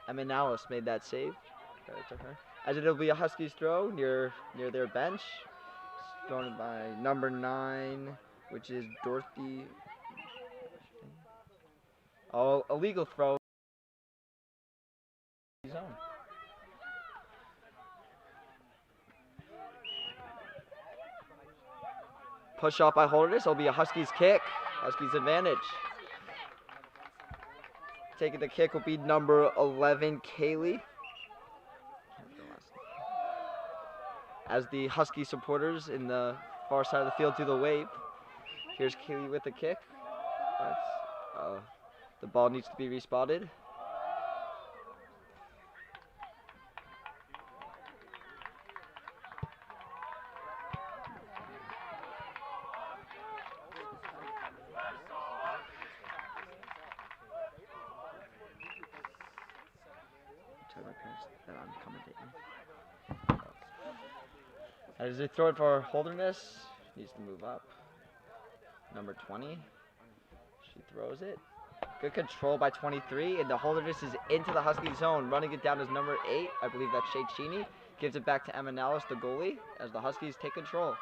Eminalis made that save. Credit to her. As it'll be a Huskies throw near their bench. Thrown by number 9, which is Dorothy. Oh, illegal throw. Zone. Push off by Holderness. It'll be a Huskies kick. Huskies advantage. Taking the kick will be number 11, Kaylee. As the Husky supporters in the far side of the field do the wave. Here's Kaylee with the kick. The ball needs to be respotted. Tell my parents that I'm commentating. As they throw it for Holderness, needs to move up. Number 20, she throws it. Good control by 23, and the Holderness is into the Husky zone. Running it down is number 8, I believe that's Shay Cheney. Gives it back to Emma Nallis, the goalie, as the Huskies take control.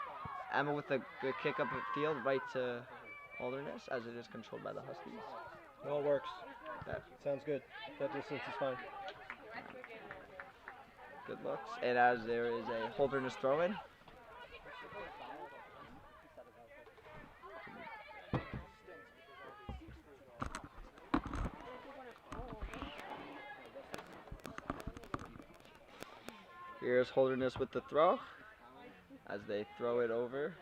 Emma with a good kick up the field right to Holderness, as it is controlled by the Huskies. It all works. That sounds good. That distance is fine. Good looks. And as there is a Holderness throw-in. Here's Holderness with the throw. As they throw it over.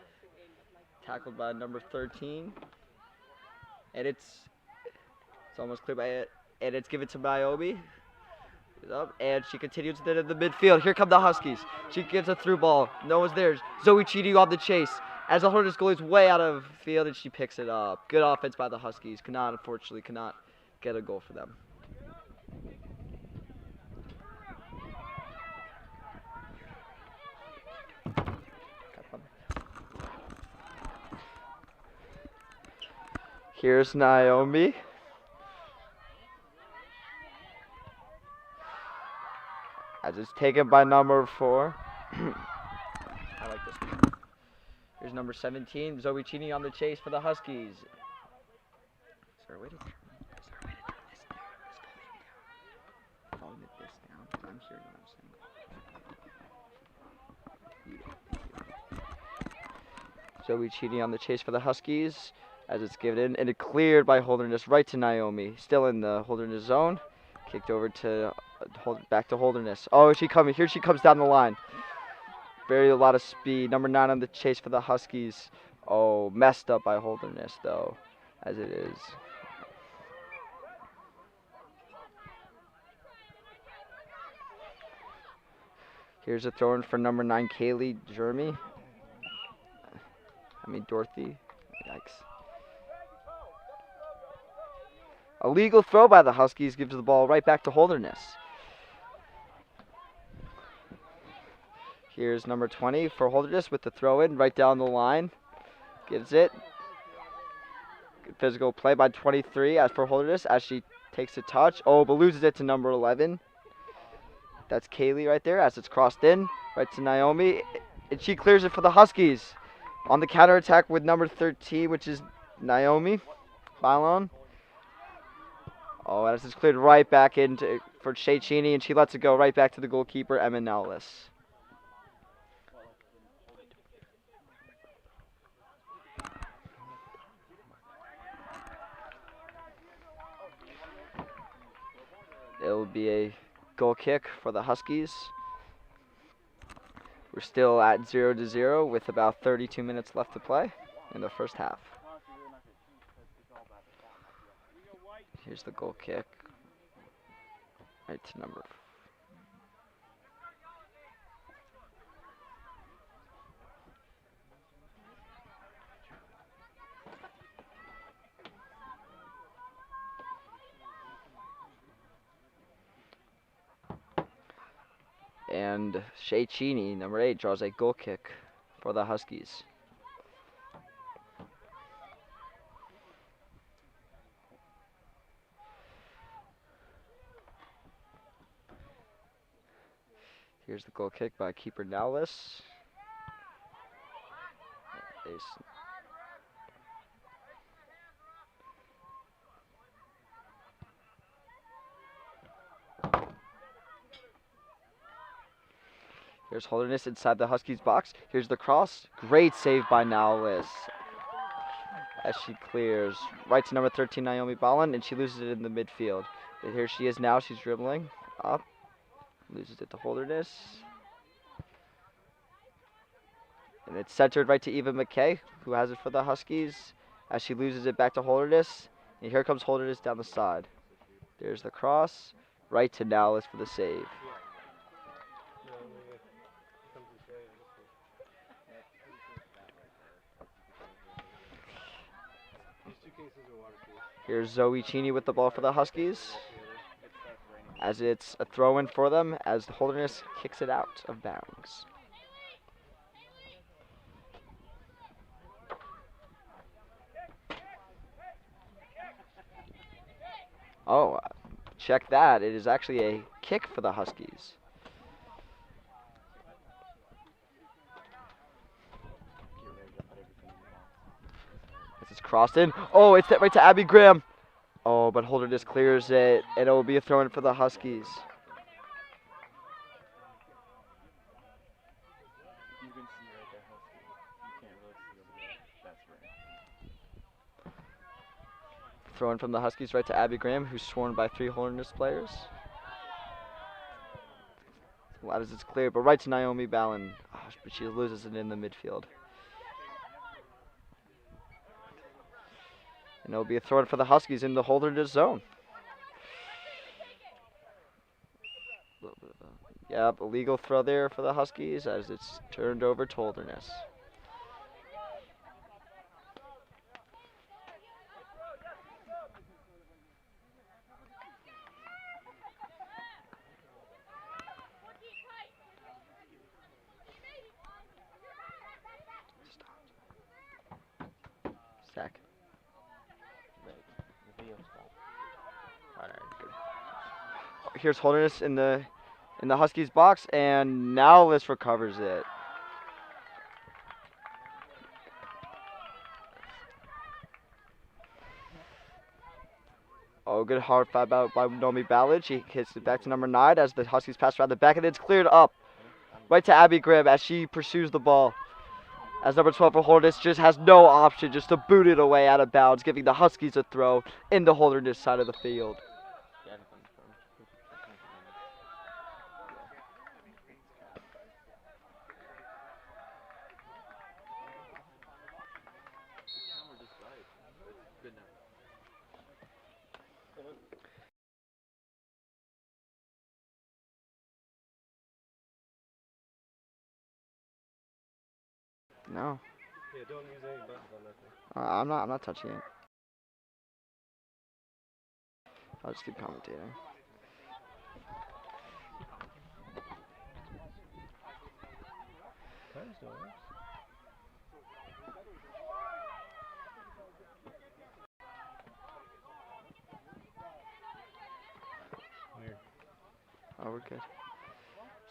Tackled by number 13. And it's almost clear by it. And it's given to Naomi. Up, and she continues to the midfield. Here come the Huskies. She gives a through ball. No one's there. Zoe cheating on the chase. As the Holderness goalie is way out of field, and she picks it up. Good offense by the Huskies. Unfortunately, cannot get a goal for them. Here's Naomi. As it's taken by number 4. I like this one. Here's number 17, Zoe Cheney on the chase for the Huskies. Is there a way to turn this volume down? Volume this down. I'm hearing what I'm saying. Zoe Cheney on the chase for the Huskies. As it's given in, and it cleared by Holderness right to Naomi. Still in the Holderness zone. Kicked over to back to Holderness. Oh, here she comes down the line. A lot of speed. Number 9 on the chase for the Huskies. Oh, messed up by Holderness though, as it is. Here's a throw in for number 9, Kaylee Dorothy. Yikes. A legal throw by the Huskies gives the ball right back to Holderness. Here's number 20 for Holderness with the throw-in right down the line. Gives it. Good physical play by 23 as for Holderness as she takes a touch. Oh, but loses it to number 11. That's Kaylee right there as it's crossed in. Right to Naomi. And she clears it for the Huskies. On the counterattack with number 13, which is Naomi Balon. Oh, as it's cleared right back into for Shay Cheney, and she lets it go right back to the goalkeeper, Emma Nallis. It will be a goal kick for the Huskies. We're still at 0-0 with about 32 minutes left to play in the first half. Here's the goal kick. Right to number 4. And Shay Cheney, number 8, draws a goal kick for the Huskies. Here's the goal kick by keeper Nowless. Here's Holderness inside the Huskies box. Here's the cross. Great save by Nowless as she clears right to number 13, Naomi Ballin, and she loses it in the midfield. And here she is now. She's dribbling up. Loses it to Holderness. And it's centered right to Eva McKay, who has it for the Huskies, as she loses it back to Holderness. And here comes Holderness down the side. There's the cross. Right to Nowless for the save. Here's Zoe Cheney with the ball for the Huskies, as it's a throw-in for them, as the Holderness kicks it out of bounds. Oh, check that. It is actually a kick for the Huskies. It's crossed in. Oh, it's right to Abby Graham. Oh, but Holderness clears it, and it will be a throw-in for the Huskies. You can see right there, Husky. You can't really see over there. That's right. Throw-in from the Huskies right to Abby Graham, who's sworn by 3 Holderness players. Well, as it's clear, but right to Naomi Ballin. Oh, but she loses it in the midfield. And it'll be a throw-in for the Huskies in the Holderness zone. Yep, illegal throw there for the Huskies as it's turned over to Holderness. Sack. Here's Holderness in the Huskies box, and Nowless recovers it. Oh, good hard fight out by Nomi Ballard. She hits it back to number 9 as the Huskies pass around the back, and it's cleared up right to Abby Graham as she pursues the ball. As number 12 for Holderness just has no option just to boot it away out of bounds, giving the Huskies a throw in the Holderness side of the field. No. Yeah, don't use any buttons on that thing. I'm not touching it. I'll just keep commentating. Weird. Oh, we're good.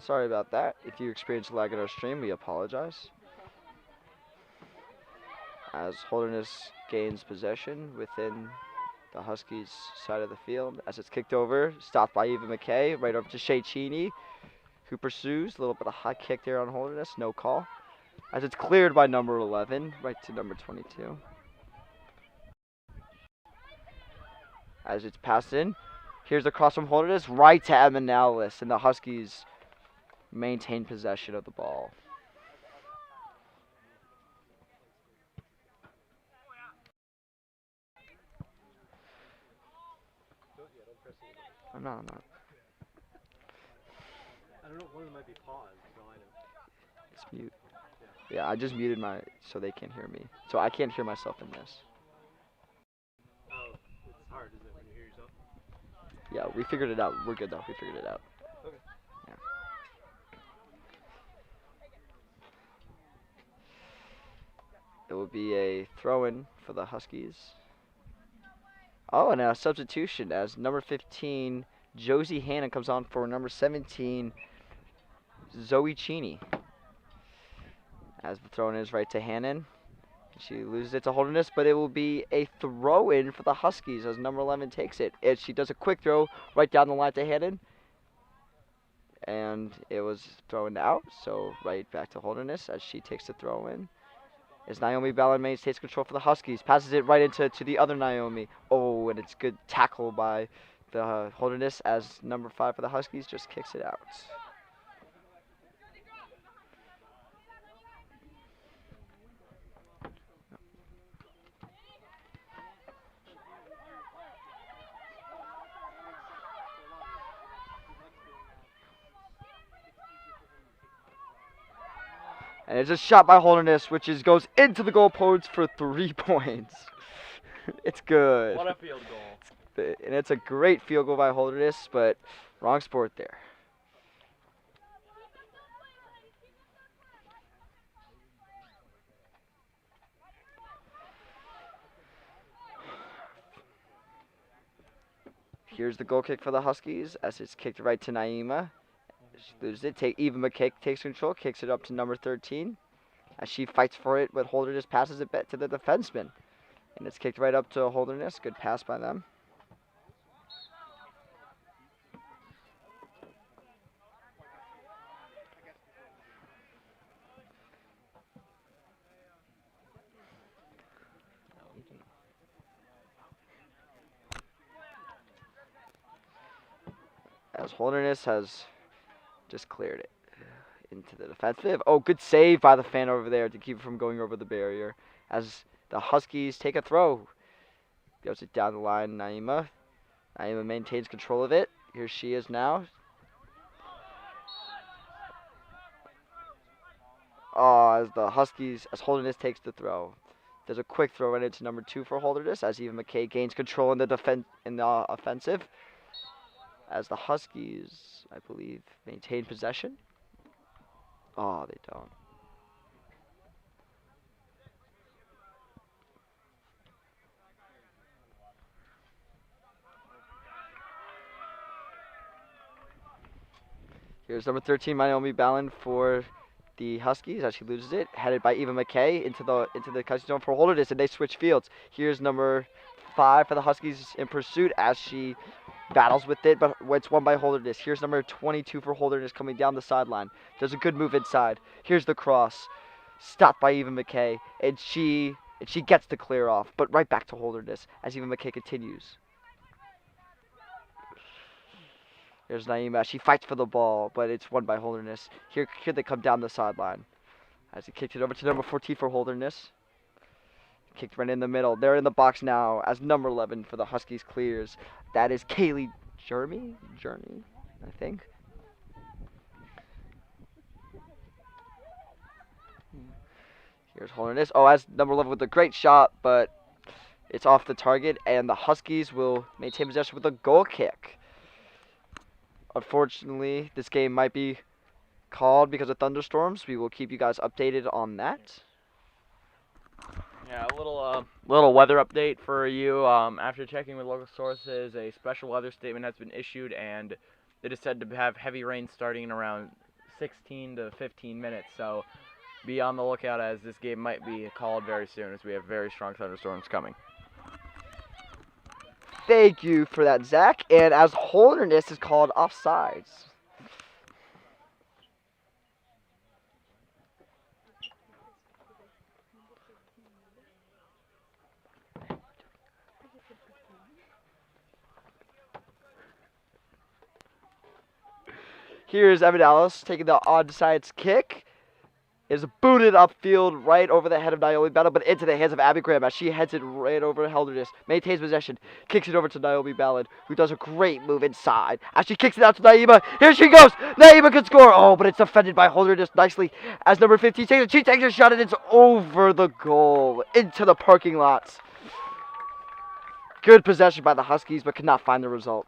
Sorry about that. If you experience lag in our stream, we apologize. As Holderness gains possession within the Huskies side of the field, as it's kicked over, stopped by Eva McKay, right over to Shea Cheney, who pursues. A little bit of high kick there on Holderness, no call. As it's cleared by number 11, right to number 22. As it's passed in, here's the cross from Holderness, right to Emma Nowless, and the Huskies maintain possession of the ball. I'm not. I don't know, one of them might be paused, so I know. It's mute. Yeah, I just muted so they can't hear me. So I can't hear myself in this. Oh, it's hard, isn't it, when you hear yourself? Yeah, we figured it out. We're good though. We figured it out. Okay. Yeah. It will be a throw-in for the Huskies. Oh, and a substitution as number 15, Josie Hannon, comes on for number 17, Zoe Cheney. As the throw-in is right to Hannon. She loses it to Holderness, but it will be a throw-in for the Huskies as number 11 takes it. She does a quick throw right down the line to Hannon. And it was thrown out, so right back to Holderness as she takes the throw-in. As Naomi Ballard takes control for the Huskies. Passes it right into the other Naomi. Oh, and it's good tackle by the Holderness as number 5 for the Huskies just kicks it out. And it's a shot by Holderness, which goes into the goalpost for 3 points. It's good. What a field goal. And it's a great field goal by Holderness, but wrong sport there. Here's the goal kick for the Huskies as it's kicked right to Naima. She loses it. Eva McKay takes control, kicks it up to number 13. As she fights for it, but Holderness passes it back to the defenseman. And it's kicked right up to Holderness. Good pass by them. As Holderness has just cleared it into the defensive. Oh, good save by the fan over there to keep it from going over the barrier. As the Huskies take a throw. Goes it down the line, Naima. Naima maintains control of it. Here she is now. Oh, as Holderness takes the throw. There's a quick throw right into number 2 for Holderness as Eva McKay gains control in the offensive. As the Huskies, I believe, maintain possession. Oh, they don't. Here's number 13, Naomi Ballin for the Huskies as she loses it, headed by Eva McKay into the Huskies zone for Holderness, and they switch fields. Here's number 5 for the Huskies in pursuit as she battles with it, but it's won by Holderness. Here's number 22 for Holderness coming down the sideline. Does a good move inside. Here's the cross, stopped by Eva McKay, and she gets the clear off, but right back to Holderness as Eva McKay continues. There's Naima. She fights for the ball, but it's won by Holderness. Here they come down the sideline. As he kicked it over to number 14 for Holderness. Kicked right in the middle. They're in the box now as number 11 for the Huskies clears. That is Kaylee Journey, I think. Here's Holderness. Oh, as number 11 with a great shot, but it's off the target, and the Huskies will maintain possession with a goal kick. Unfortunately, this game might be called because of thunderstorms. We will keep you guys updated on that. Yeah, a little weather update for you. After checking with local sources, a special weather statement has been issued, and it is said to have heavy rain starting in around 16 to 15 minutes. So be on the lookout as this game might be called very soon, as we have very strong thunderstorms coming. Thank you for that, Zach. And as Holderness is called offsides. Here's Evan Ellis taking the onside kick. Is booted upfield right over the head of Naomi Ballard, but into the hands of Abby Graham as she heads it right over Holderness. Maintains possession, kicks it over to Naomi Ballard, who does a great move inside. As she kicks it out to Naima, here she goes! Naima can score! Oh, but it's defended by Holderness nicely as number 15 takes it. She takes a shot and it's over the goal, into the parking lots. Good possession by the Huskies, but could not find the result.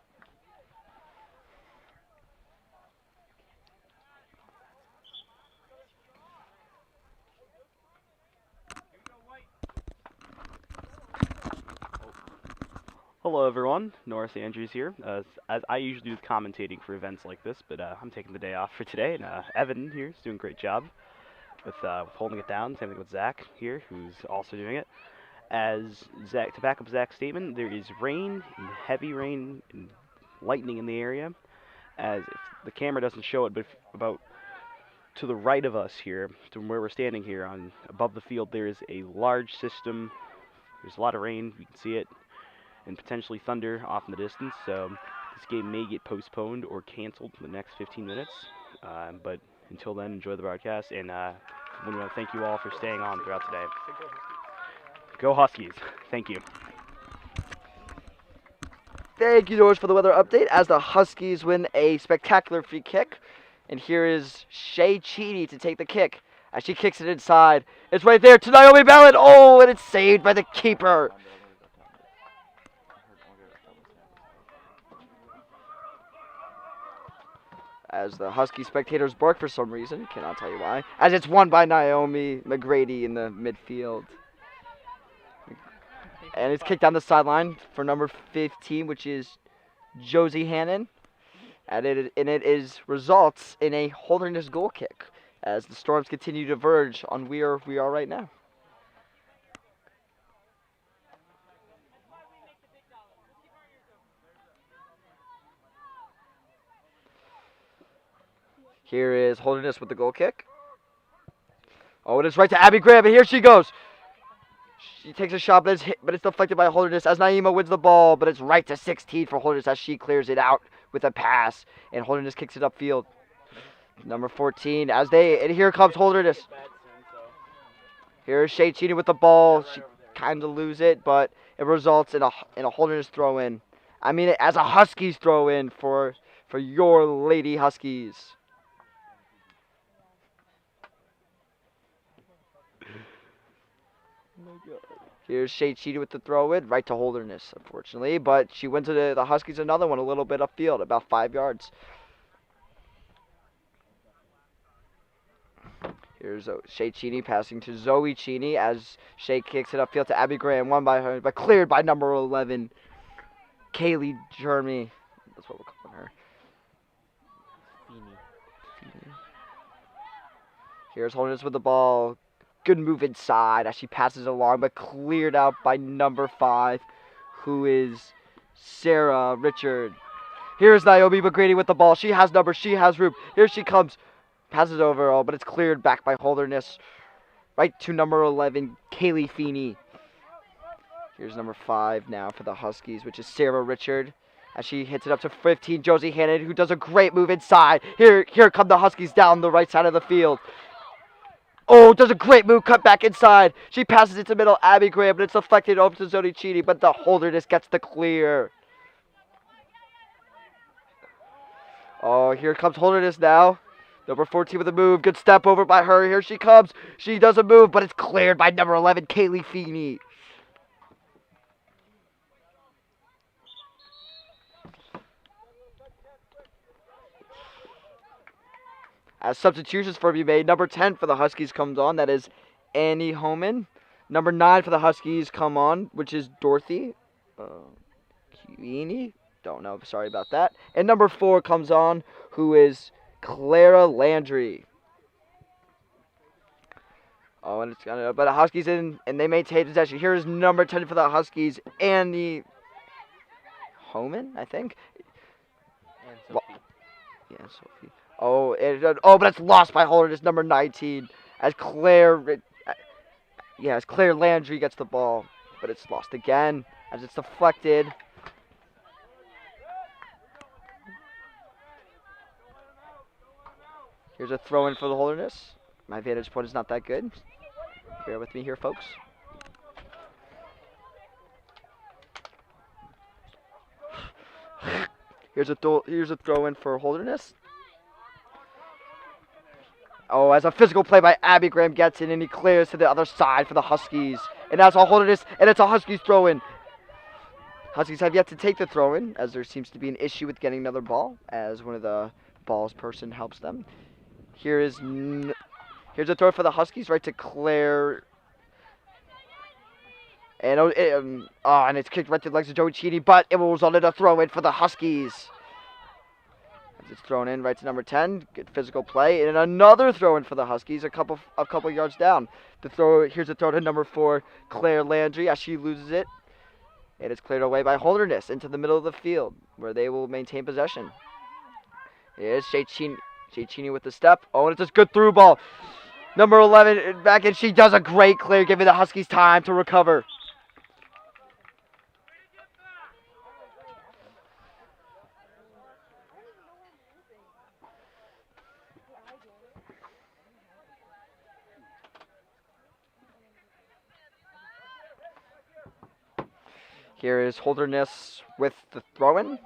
Hello everyone, Norris Andrews here. As I usually do commentating for events like this, but I'm taking the day off for today, and Evan here is doing a great job with holding it down. Same thing with Zach here, who's also doing it. As Zach, to back up Zach's statement, there is rain, and heavy rain, and lightning in the area. As if the camera doesn't show it, but about to the right of us here, from where we're standing here, on above the field, there is a large system. There's a lot of rain. You can see it, and potentially thunder off in the distance. So this game may get postponed or canceled in the next 15 minutes. But until then, enjoy the broadcast, and we want to thank you all for staying on throughout today. Go Huskies! Thank you. Thank you, George, for the weather update as the Huskies win a spectacular free kick. And here is Shay Cheney to take the kick. As she kicks it inside, it's right there to Naomi Ballard. Oh, and it's saved by the keeper. As the Husky spectators bark for some reason, cannot tell you why. As it's won by Naomi McGrady in the midfield. And it's kicked down the sideline for number 15, which is Josie Hannon. And it results in a Holderness goal kick as the Storms continue to verge on where we are right now. Here is Holderness with the goal kick. Oh, and it's right to Abby Graham, and here she goes. She takes a shot, but it's deflected by Holderness as Naima wins the ball, but it's right to 16 for Holderness as she clears it out with a pass, and Holderness kicks it upfield. Number 14, and here comes Holderness. Here's Shay Cheney with the ball. She kind of loses it, but it results in a Holderness throw-in. I mean it as a Huskies throw-in for your Lady Huskies. Here's Shay Cheney with the throw-in, right to Holderness, unfortunately. But she went to the Huskies another one a little bit upfield, about 5 yards. Here's Shay Cheney passing to Zoe Cheney as Shay kicks it upfield to Abby Graham. Won by her, but cleared by number 11, Kaylee Jeremy. That's what we're calling her. Here's Holderness with the ball. Good move inside as she passes along, but cleared out by number 5, who is Sarah Richard. Here's Naomi McGrady with the ball. She has numbers. She has room. Here she comes. Passes over, but it's cleared back by Holderness. Right to number 11, Kaylee Feeney. Here's number 5 now for the Huskies, which is Sarah Richard. As she hits it up to 15, Josie Hannon, who does a great move inside. Here come the Huskies down the right side of the field. Oh, does a great move, cut back inside. She passes it to middle, Abby Graham, but it's deflected over to Zoe Cheney, but the Holderness gets the clear. Oh, here comes Holderness now. Number 14 with a move. Good step over by her. Here she comes. She does a move, but it's cleared by number 11, Kaylee Feeney. As substitutions for be made, number 10 for the Huskies comes on. That is Annie Homan. Number 9 for the Huskies come on, which is Dorothy Cuini. Don't know. Sorry about that. And number 4 comes on, who is Clara Landry. Oh, and it's gonna. But the Huskies in, and they maintain possession. Here's number 10 for the Huskies, Annie Homan, I think. And Sophie. Yeah, Sophie. Oh, but it's lost by Holderness, number 19, as Claire Landry gets the ball, but it's lost again as it's deflected. Here's a throw-in for the Holderness. My vantage point is not that good. Bear with me here, folks. Here's a throw-in for Holderness. Oh, as a physical play by Abby Graham gets in, and he clears to the other side for the Huskies. And that's all Holderness, and it's a Huskies throw-in. Huskies have yet to take the throw-in, as there seems to be an issue with getting another ball, as one of the ball's person helps them. Here's a throw for the Huskies, right to Claire. And and it's kicked right to the legs of Joey Cheney, but it will result in a throw-in for the Huskies. As it's thrown in right to number 10. Good physical play. And another throw-in for the Huskies, a couple yards down. Here's a throw to number 4, Claire Landry, as she loses it. And it's cleared away by Holderness into the middle of the field, where they will maintain possession. Here's Shea Cheney with the step. Oh, and it's a good through ball. Number 11 back, and she does a great clear, giving the Huskies time to recover. Here is Holderness with the throw-in.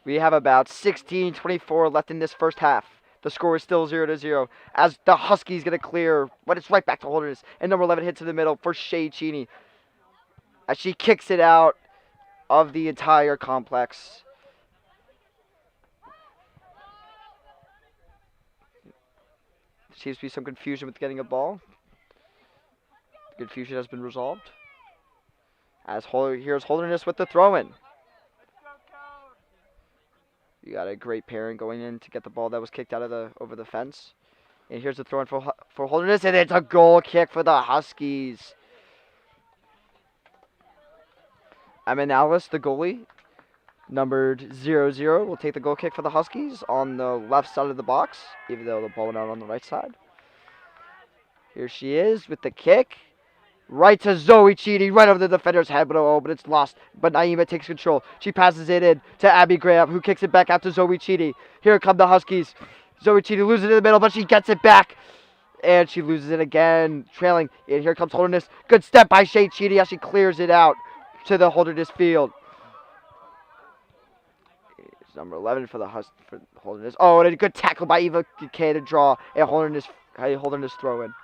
We have about 16:24 left in this first half. The score is still 0-0 as the Huskies get a clear, but it's right back to Holderness. And number 11 hits in the middle for Shea Cheney as she kicks it out of the entire complex. There seems to be some confusion with getting a ball. The confusion has been resolved. Here's Holderness with the throw-in. You got a great pairing going in to get the ball that was kicked out of over the fence. And here's the throw-in for Holderness, and it's a goal kick for the Huskies. Alice, the goalie, numbered 0-0, will take the goal kick for the Huskies on the left side of the box, even though the ball went out on the right side. Here she is with the kick. Right to Zoe Cheney, right over the defender's head, but it's lost. But Naima takes control. She passes it in to Abby Graham, who kicks it back out to Zoe Cheney. Here come the Huskies. Zoe Cheney loses it in the middle, but she gets it back. And she loses it again, trailing. And here comes Holderness. Good step by Shea Cheney as she clears it out to the Holderness field. It's number 11 for Holderness. Oh, and a good tackle by Eva Kay to draw a Holderness throw-in.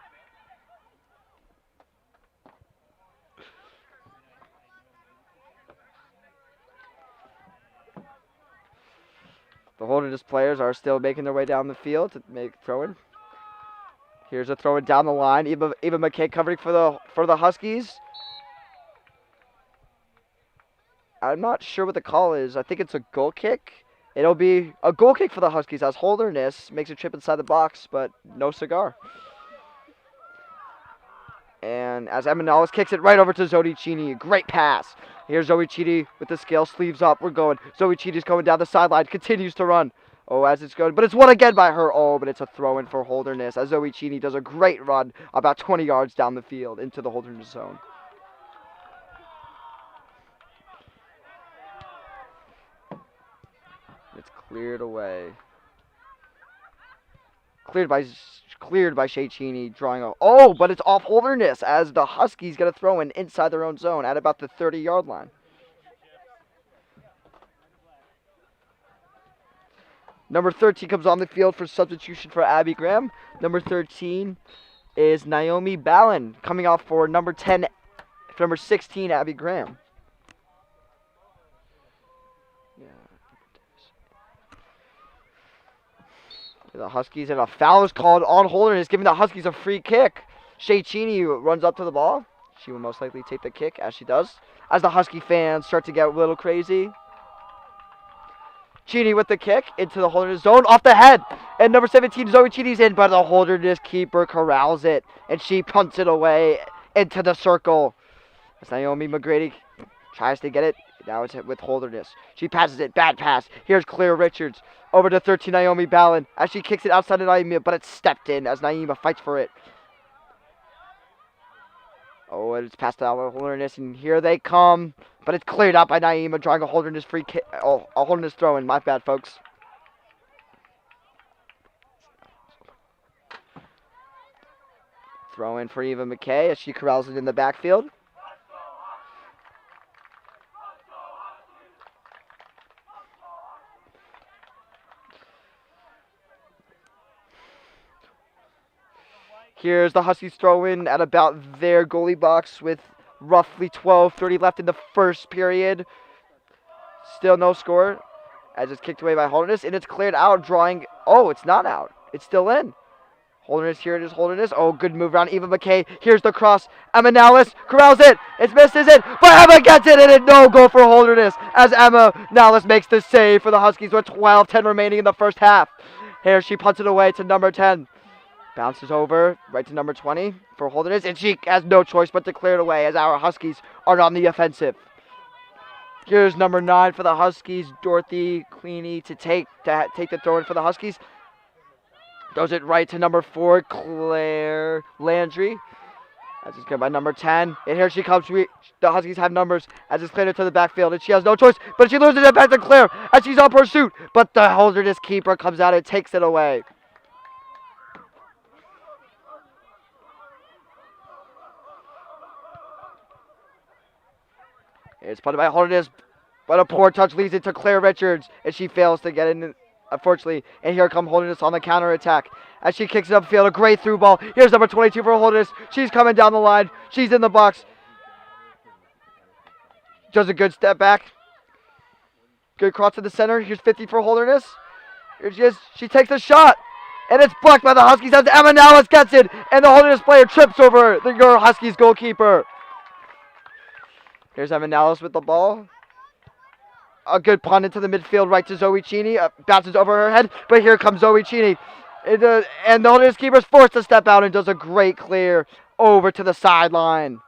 The Holderness players are still making their way down the field to make throw-in. Here's a throw-in down the line. Eva McKay covering for the Huskies. I'm not sure what the call is. I think it's a goal kick. It'll be a goal kick for the Huskies as Holderness makes a trip inside the box, but no cigar. And as Amenalis kicks it right over to Zoe Cheney. Great pass. Here's Zoe Cheney with the scale, sleeves up. We're going. Zoe Cheney's going down the sideline. Continues to run. Oh, as it's going. But it's won again by her. Oh, but it's a throw-in for Holderness as Zoe Cheney does a great run about 20 yards down the field into the Holderness zone. It's cleared away. Cleared by Shea Cheney, drawing a... Oh, but it's off Holderness as the Huskies get a throw-in inside their own zone at about the 30-yard line. Number 13 comes on the field for substitution for Abby Graham. Number 13 is Naomi Ballin coming off for number 16, Abby Graham. The Huskies, and a foul is called on Holderness, giving the Huskies a free kick. Shea Cheney runs up to the ball. She will most likely take the kick, as she does, as the Husky fans start to get a little crazy. Cheney with the kick into the Holderness zone, off the head. And number 17, Zoe Cheney's in, but the Holderness keeper corrals it, and she punts it away into the circle. As Naomi McGrady tries to get it. Now it's with Holderness. She passes it. Bad pass. Here's Claire Richards. Over to 13, Naomi Ballin. As she kicks it outside of Naima, but it's stepped in as Naima fights for it. Oh, and it's passed out of Holderness, and here they come. But it's cleared out by Naima, drawing a Holderness free kick. Oh, a Holderness throw-in. My bad, folks. Throw-in for Eva McKay as she corrals it in the backfield. Here's the Huskies throw-in at about their goalie box with roughly 12:30 left in the first period. Still no score as it's kicked away by Holderness, and it's cleared out, drawing... Oh, it's not out. It's still in. Holderness, here it is, Holderness. Oh, good move around Eva McKay. Here's the cross. Emma Nallis corrals it. It's missed, is it? But Emma gets it, and no goal for Holderness as Emma Nallis makes the save for the Huskies with 12:10 remaining in the first half. Here she punts it away to number 10. Bounces over right to number 20 for Holderness, and she has no choice but to clear it away as our Huskies are on the offensive. Here's number 9 for the Huskies, Dorothy Queenie, to take the throw in for the Huskies. Throws it right to number 4, Claire Landry. As it's good by number 10. And here she comes. The Huskies have numbers as it's cleared to the backfield. And she has no choice, but she loses it back to Claire as she's on pursuit. But the Holderness keeper comes out and takes it away. It's punted by Holderness, but a poor touch leads it to Claire Richards, and she fails to get in, unfortunately. And here comes Holderness on the counter attack as she kicks it upfield. A great through ball. Here's number 22 for Holderness. She's coming down the line. She's in the box. Does a good step back. Good cross to the center. Here's 50 for Holderness. Here she is. She takes the shot, and it's blocked by the Huskies as Emma Nallis gets it, and the Holderness player trips over your Huskies goalkeeper. Here's Emma Nallis with the ball. A good punt into the midfield right to Zoe Cheney. Bounces over her head, but here comes Zoe Cheney. And the Holderness keeper is forced to step out and does a great clear over to the sideline.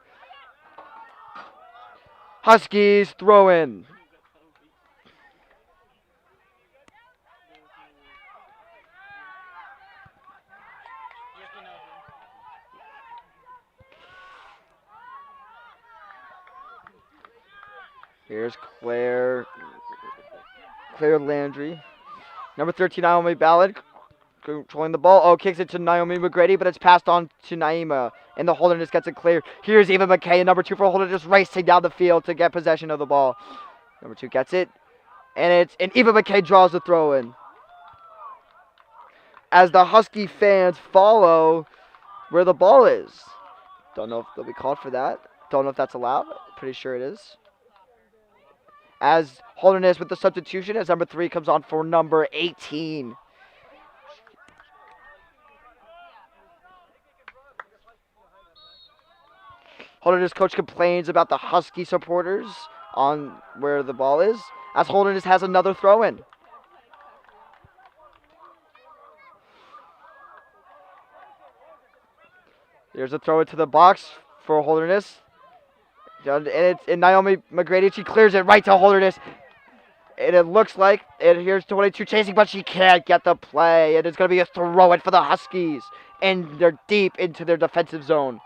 Huskies throw in. Here's Claire Landry. Number 13, Naomi Ballard, controlling the ball. Oh, kicks it to Naomi McGrady, but it's passed on to Naima. And the Holderness gets it clear. Here's Eva McKay, number 2 for Holderness, racing down the field to get possession of the ball. Number 2 gets it. And Eva McKay draws the throw in. As the Husky fans follow where the ball is. Don't know if they'll be called for that. Don't know if that's allowed. Pretty sure it is. As Holderness with the substitution as number 3 comes on for number 18. Holderness coach complains about the Husky supporters on where the ball is, as Holderness has another throw in. There's a throw into the box for Holderness. And it's in Naomi McGrady. She clears it right to Holderness. And it looks like, and here's 22 chasing, but she can't get the play. And it's going to be a throw in for the Huskies. And they're deep into their defensive zone.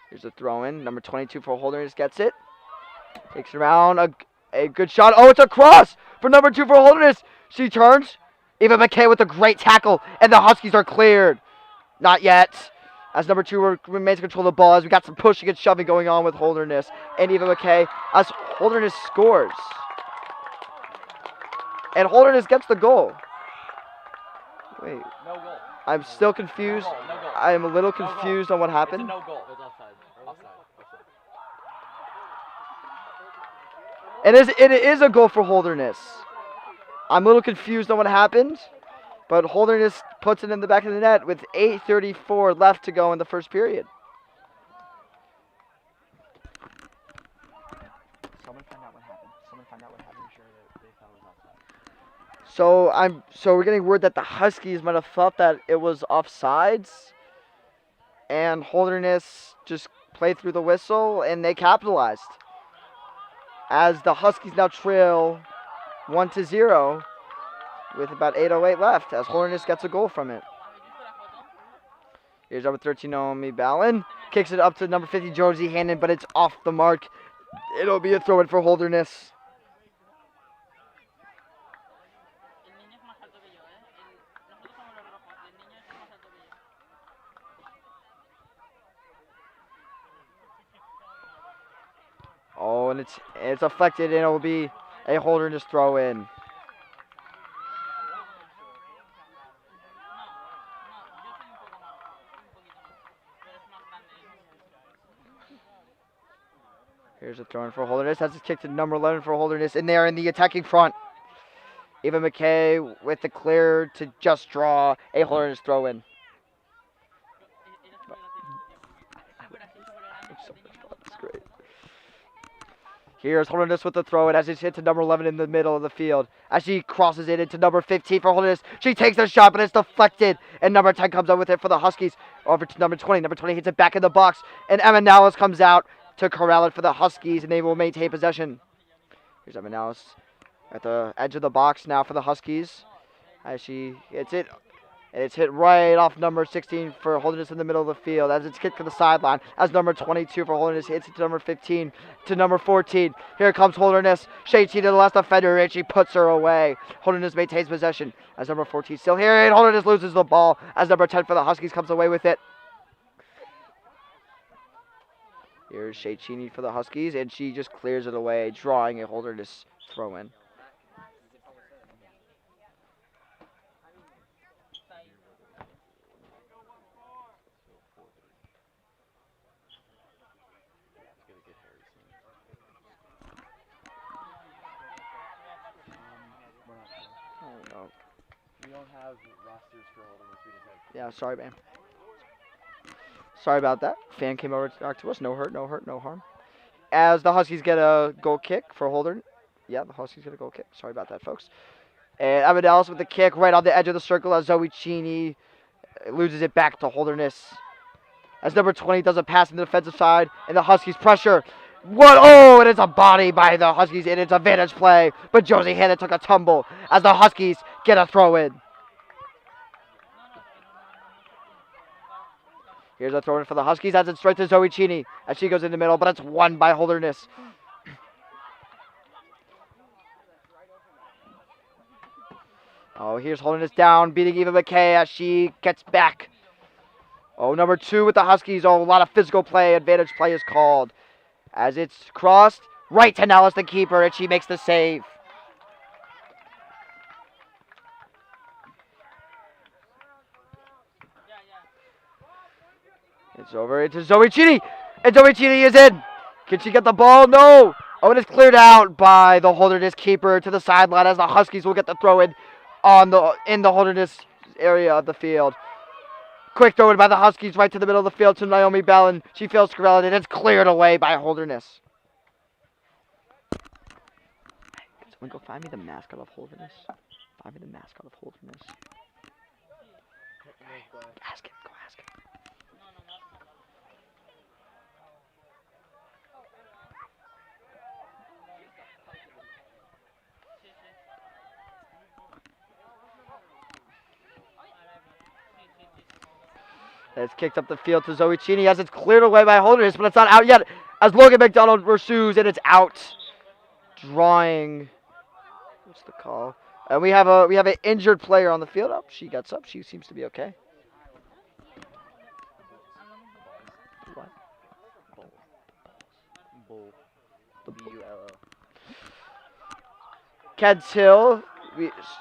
Here's a throw in. Number 22 for Holderness gets it. Takes it around. A good shot. Oh, it's a cross for number 2 for Holderness. She turns. Eva McKay with a great tackle. And the Huskies are cleared. Not yet. As number 2 remains in control of the ball, as we got some pushing and shoving going on with Holderness. And Eva McKay, as Holderness scores. And Holderness gets the goal. Wait. No goal. I'm still confused. No goal. I am a little confused on what happened. It's a no goal. It's offside. And it is a goal for Holderness. I'm a little confused on what happened. But Holderness puts it in the back of the net with 8:34 left to go in the first period. Someone find out what happened. I'm sure they thought it was offside. So we're getting word that the Huskies might have thought that it was offsides, and Holderness just played through the whistle, and they capitalized. As the Huskies now trail 1-0. With about 8:08 left, as Holderness gets a goal from it. Here's number 13, Naomi Ballin. Kicks it up to number 50, Josie Hannon, but it's off the mark. It'll be a throw-in for Holderness. Oh, and it's affected, and it will be a Holderness throw-in. Here's a throw in for Holderness. That's a kick to number 11 for Holderness. And they're in the attacking front. Eva McKay with the clear to just draw a Holderness throw in. That's great. Here's Holderness with the throw in as it's hit to number 11 in the middle of the field. As she crosses it into number 15 for Holderness. She takes the shot, but it's deflected. And number 10 comes up with it for the Huskies. Over to number 20. Number 20 hits it back in the box. And Emma Nallis comes out to corral it for the Huskies, and they will maintain possession. Here's Emma Nallis at the edge of the box now for the Huskies. As she hits it. And it's hit right off number 16 for Holderness in the middle of the field as it's kicked to the sideline. As number 22 for Holderness hits it to number 15 to number 14. Here comes Holderness. Shady to the last defender and she puts her away. Holderness maintains possession as number 14 still here. And Holderness loses the ball as number 10 for the Huskies comes away with it. Here's Shea Cheney for the Huskies and she just clears it away, drawing a Holderness throw in. We don't have rosters for Holderness. Yeah, sorry, man. Sorry about that. Fan came over to talk to us. No hurt, no hurt, no harm. As the Huskies get a goal kick for Holderness. Yeah, the Huskies get a goal kick. Sorry about that, folks. And Amadelis with the kick right on the edge of the circle as Zoe Cheney loses it back to Holderness. As number 20 does a pass in the defensive side, and the Huskies pressure. What? Oh, and it's a body by the Huskies, and it's a vantage play. But Josie Hanna took a tumble as the Huskies get a throw in. Here's a throw in for the Huskies as it's straight to Zoe Cheney as she goes in the middle, but it's won by Holderness. Oh, here's Holderness down, beating Eva McKay as she gets back. Oh, number 2 with the Huskies. Oh, a lot of physical play. Advantage play is called. As it's crossed, right to Nellis, the keeper, and she makes the save. It's over into Zoe Cheney. And Zoe Cheney is in. Can she get the ball? No. Oh, and it's cleared out by the Holderness keeper to the sideline as the Huskies will get the throw in in the Holderness area of the field. Quick throw in by the Huskies right to the middle of the field to Naomi Bellin. She fails to corral it, and it's cleared away by Holderness. Can someone go find me the mascot of Holderness? Find me the mascot of Holderness. Ask him. Go ask him. It's kicked up the field to Zoe Cheney as it's cleared away by Holderness, but it's not out yet. As Logan McDonald pursues, and it's out. Drawing. What's the call? And we have an injured player on the field. Oh, she gets up. She seems to be okay. What? Bull. B-U-L-L. Keds Hill.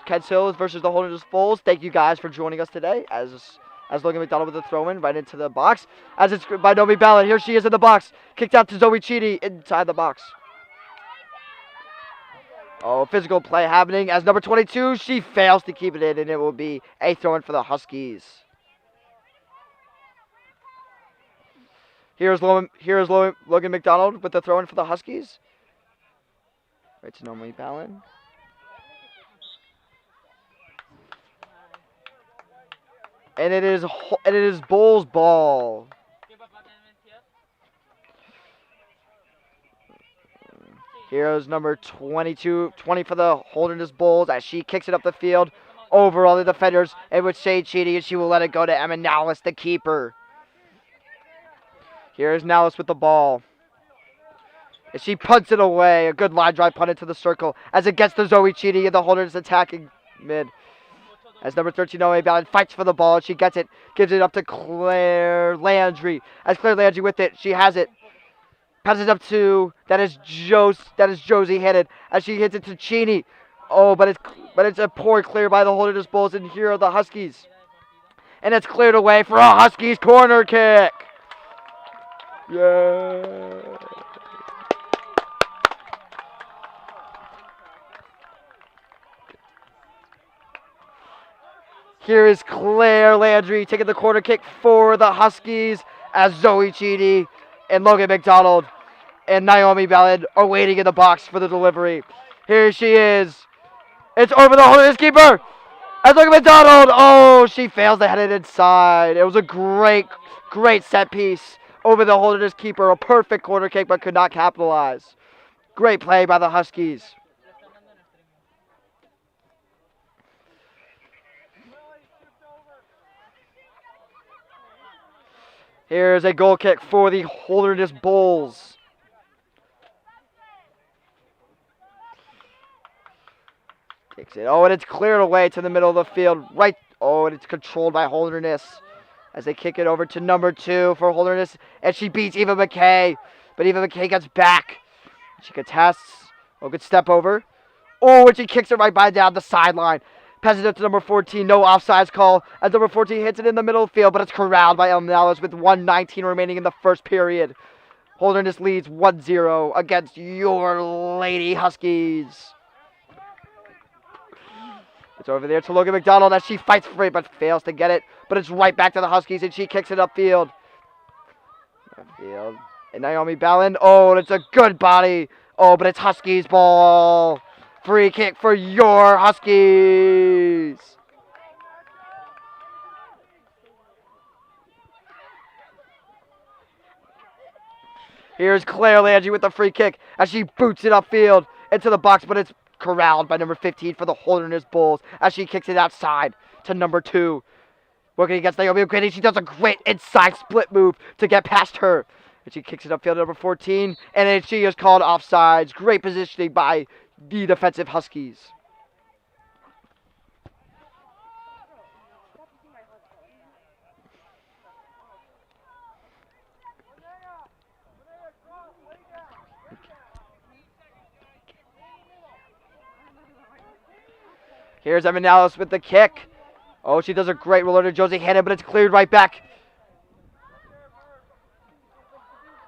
Keds Hill versus the Holderness Bulls. Thank you guys for joining us today. As Logan McDonald with a throw in right into the box. As it's by Naomi Ballard. Here she is in the box. Kicked out to Zoe Cheney inside the box. Oh, physical play happening as number 22. She fails to keep it in, and it will be a throw in for the Huskies. Here's Logan McDonald with the throw in for the Huskies. Right to Naomi Ballard. And it is Bulls ball. Here's number 20 for the Holderness Bulls as she kicks it up the field over all the defenders and with Shea Cheney, and she will let it go to Emma Nallis, the keeper. Here's Nallis with the ball. And she punts it away. A good line drive punt into the circle as it gets to Zoe Cheney and the Holderness attacking mid. As number 13, Naomi Ballard fights for the ball. She gets it, gives it up to Claire Landry. As Claire Landry with it, she has it. Passes it up to, that is Josie headed as she hits it to Cheney. Oh, but it's a poor clear by the Holderness Bulls, and here are the Huskies. And it's cleared away for a Huskies corner kick. Yeah. Here is Claire Landry taking the corner kick for the Huskies as Zoe Cheedy and Logan McDonald and Naomi Ballard are waiting in the box for the delivery. Here she is. It's over the Holderness keeper. And Logan McDonald. Oh, she fails to head it inside. It was a great set piece over the Holderness keeper. A perfect corner kick, but could not capitalize. Great play by the Huskies. Here's a goal kick for the Holderness Bulls. Takes it. Oh, and it's cleared away to the middle of the field. Right. Oh, and it's controlled by Holderness as they kick it over to number 2 for Holderness. And she beats Eva McKay. But Eva McKay gets back. She contests. Oh, good step over. Oh, and she kicks it right by down the sideline. Passes it to number 14. No offsides call as number 14 hits it in the middle of the field, but it's corralled by Elmalis with 1:19 remaining in the first period. Holderness leads 1-0 against your Lady Huskies. It's over there to Logan McDonald as she fights for it but fails to get it. But it's right back to the Huskies and she kicks it upfield. And Naomi Ballin. Oh, and it's a good body. Oh, but it's Huskies ball. Free kick for your Huskies. Here's Claire Landry with the free kick as she boots it upfield into the box, but it's corralled by number 15 for the Holderness Bulls as she kicks it outside to number 2. Working against Naomi O'Grady, she does a great inside split move to get past her. And she kicks it upfield to number 14, and then she is called offsides. Great positioning by the defensive Huskies. Here's Evan Dallas with the kick. Oh, she does a great roller to Josie Hannon, but it's cleared right back.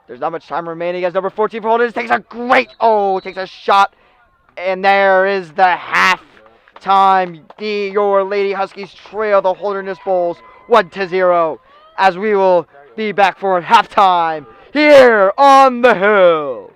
There's not much time remaining as number 14 for Holderness takes a shot. And there is the half time. Your Lady Huskies trail the Holderness Bulls 1-0 as we will be back for halftime here on the Hill.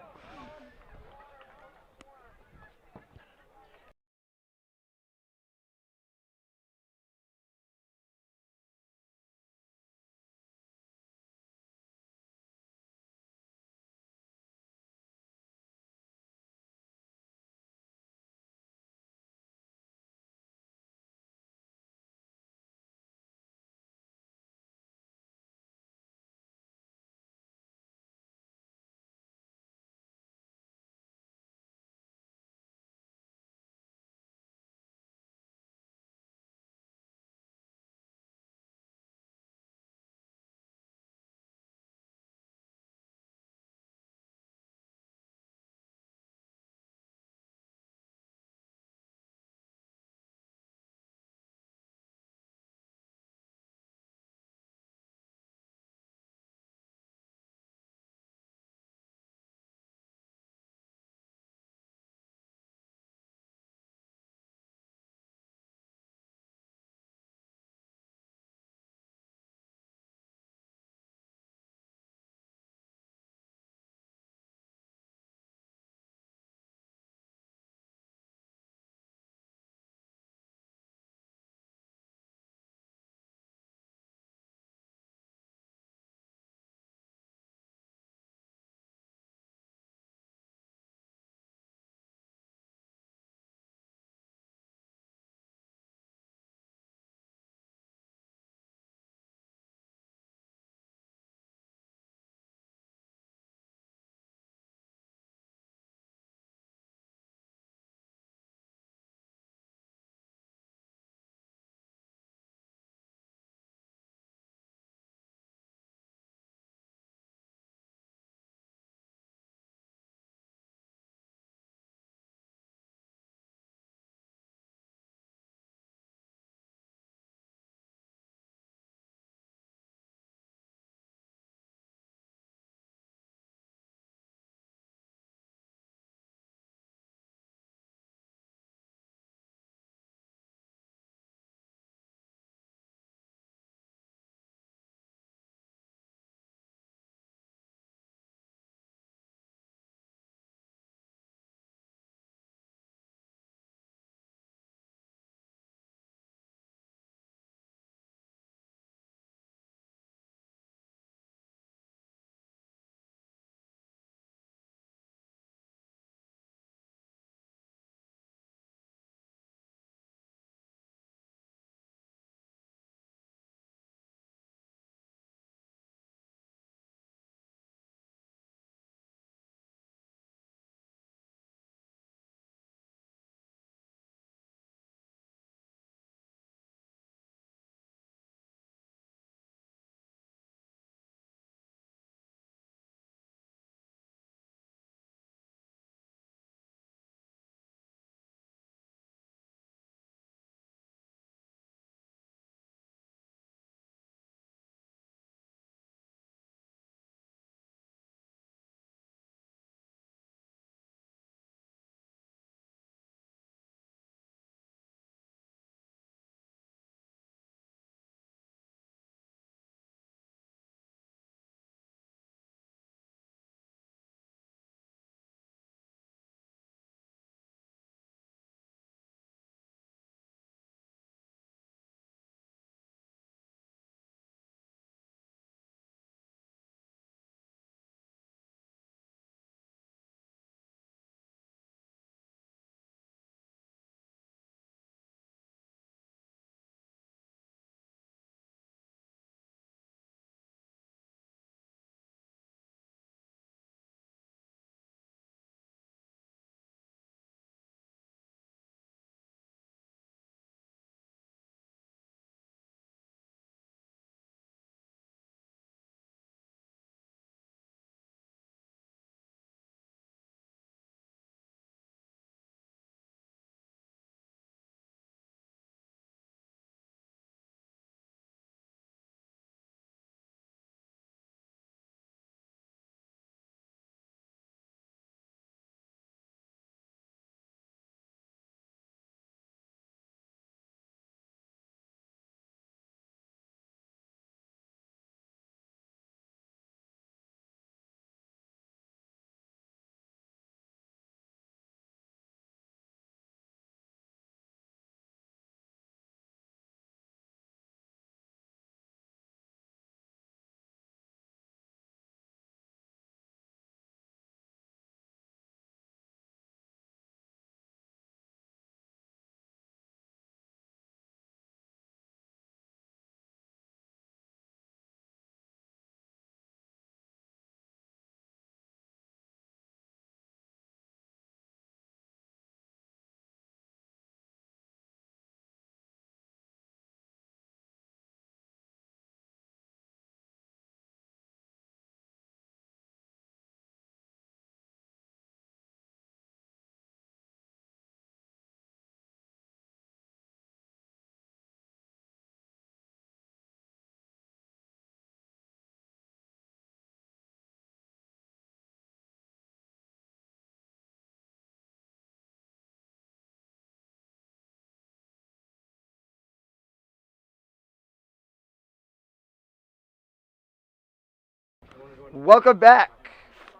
Welcome back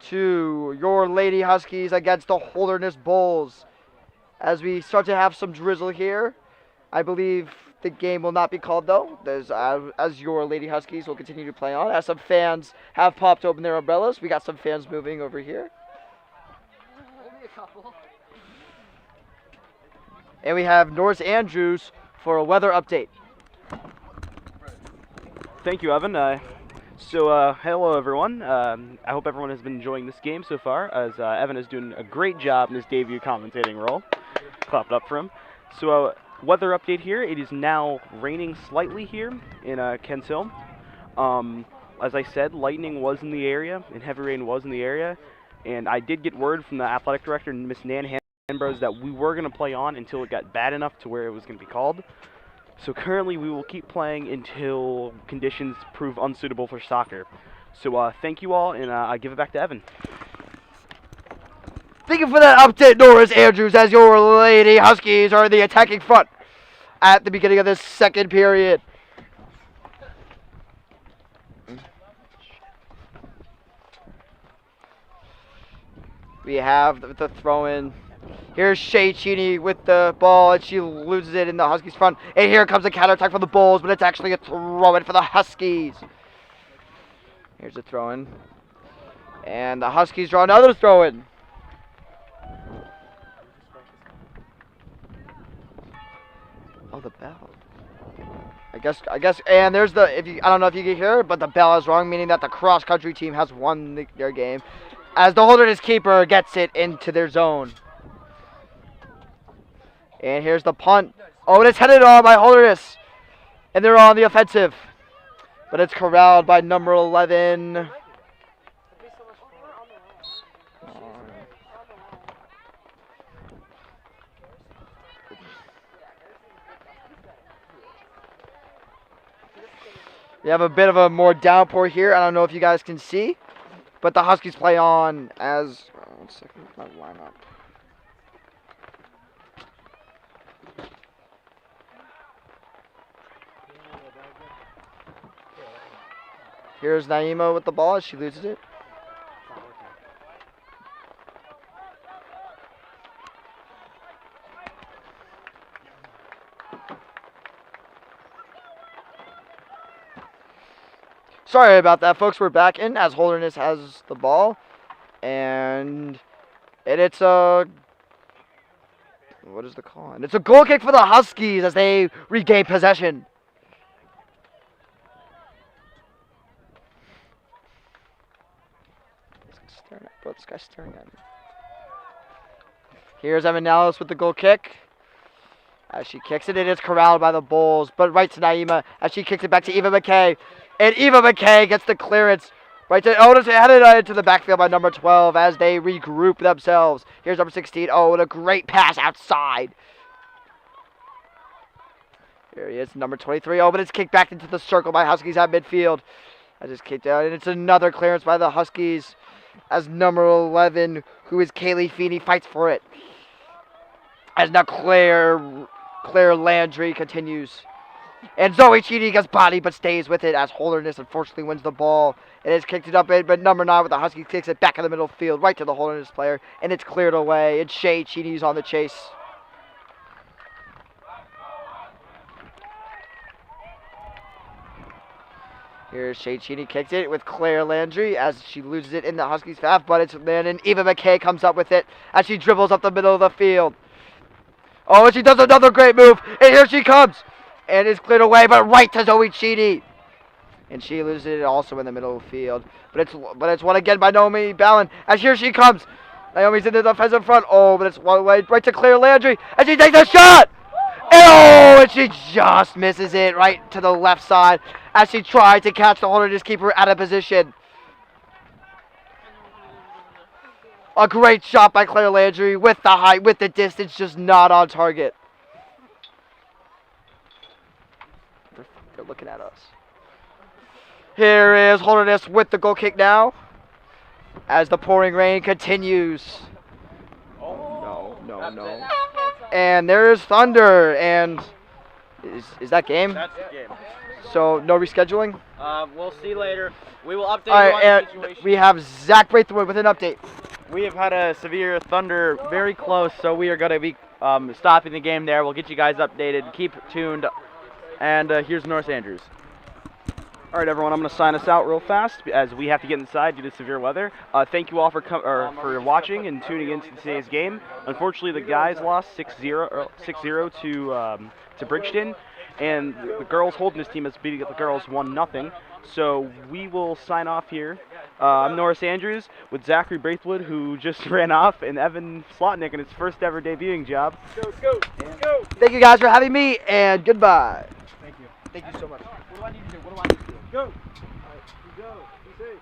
to your Lady Huskies against the Holderness Bulls. As we start to have some drizzle here, I believe the game will not be called though, as your Lady Huskies will continue to play on. As some fans have popped open their umbrellas, we got some fans moving over here. Only a couple. And we have Norris Andrews for a weather update. Thank you, Evan. Hello everyone. I hope everyone has been enjoying this game so far, as Evan is doing a great job in his debut commentating role. Clap it up for him. Weather update here. It is now raining slightly here in Kent Hill. As I said, lightning was in the area, and heavy rain was in the area. And I did get word from the athletic director, Miss Nan Hanbros, that we were going to play on until it got bad enough to where it was going to be called. So currently we will keep playing until conditions prove unsuitable for soccer. So thank you all, and I give it back to Evan. Thank you for that update, Norris Andrews, as your Lady Huskies are in the attacking front at the beginning of this second period. We have the throw-in. Here's Shay Cheney with the ball, and she loses it in the Huskies' front. And here comes a counterattack for the Bulls, but it's actually a throw-in for the Huskies. Here's a throw-in. And the Huskies draw another throw-in. Oh, the bell. I guess, and there's the, I don't know if you can hear it, but the bell is wrong, meaning that the cross-country team has won their game, as the Holderness keeper gets it into their zone. And here's the punt. Oh, and it's headed on by Holderness, and they're on the offensive, but it's corralled by number 11. We have a bit of a more downpour here. I don't know if you guys can see, but the Huskies play on as, one second, my lineup. Here's Naima with the ball as she loses it. Sorry about that, folks. We're back in as Holderness has the ball. And it's a... what is the call? And it's a goal kick for the Huskies as they regain possession. This guy's staring at me. Here's Evan Nellis with the goal kick. As she kicks it, it is corralled by the Bulls. But right to Naima as she kicks it back to Eva McKay. And Eva McKay gets the clearance. Right to Otis, headed into the backfield by number 12 as they regroup themselves. Here's number 16. Oh, and a great pass outside. Here he is, number 23. Oh, but it's kicked back into the circle by Huskies at midfield. I just kicked out, and it's another clearance by the Huskies as number 11, who is Kaylee Feeney, fights for it. As now Claire Landry continues. And Zoe Cheney gets body but stays with it as Holderness unfortunately wins the ball. And it's kicked it up in, but number 9 with the Huskies kicks it back in the middle field right to the Holderness player. And it's cleared away. And Shay Cheney's on the chase. Here's Shay Cheney, kicks it with Claire Landry as she loses it in the Huskies half, but it's then and Eva McKay comes up with it as she dribbles up the middle of the field. Oh, and she does another great move, and here she comes, and it's cleared away, but right to Zoe Cheney, and she loses it also in the middle of the field. But it's won again by Naomi Ballin as here she comes. Naomi's in the defensive front. Oh, but it's one away right to Claire Landry, and she takes a shot. And she just misses it right to the left side as she tried to catch the Holderness keeper out of position. A great shot by Claire Landry with the height, with the distance, just not on target. They're looking at us. Here is Holderness with the goal kick now as the pouring rain continues. Oh, no. And there's thunder, and is that game? That's the game. So no rescheduling. We'll see later. We will update All you right, on and the situation. we have Zach Braithwaite with an update. We have had a severe thunder very close, so we are going to be stopping the game there. We'll get you guys updated. Keep tuned. And here's North Andrews. All right, everyone, I'm going to sign us out real fast as we have to get inside due to severe weather. Thank you all for watching and tuning in to today's game. Unfortunately, the guys lost 6-0 to Bridgeton, and the girls' Holderness team has beaten the girls 1-0. So we will sign off here. I'm Norris Andrews with Zachary Braithwood, who just ran off, and Evan Slotnick in his first ever debuting job. Let's go. Let's go. Thank you guys for having me, and goodbye. Thank you. Thank you so much. What do I need to do? What do I need to do? Go. All right, you go. Be safe.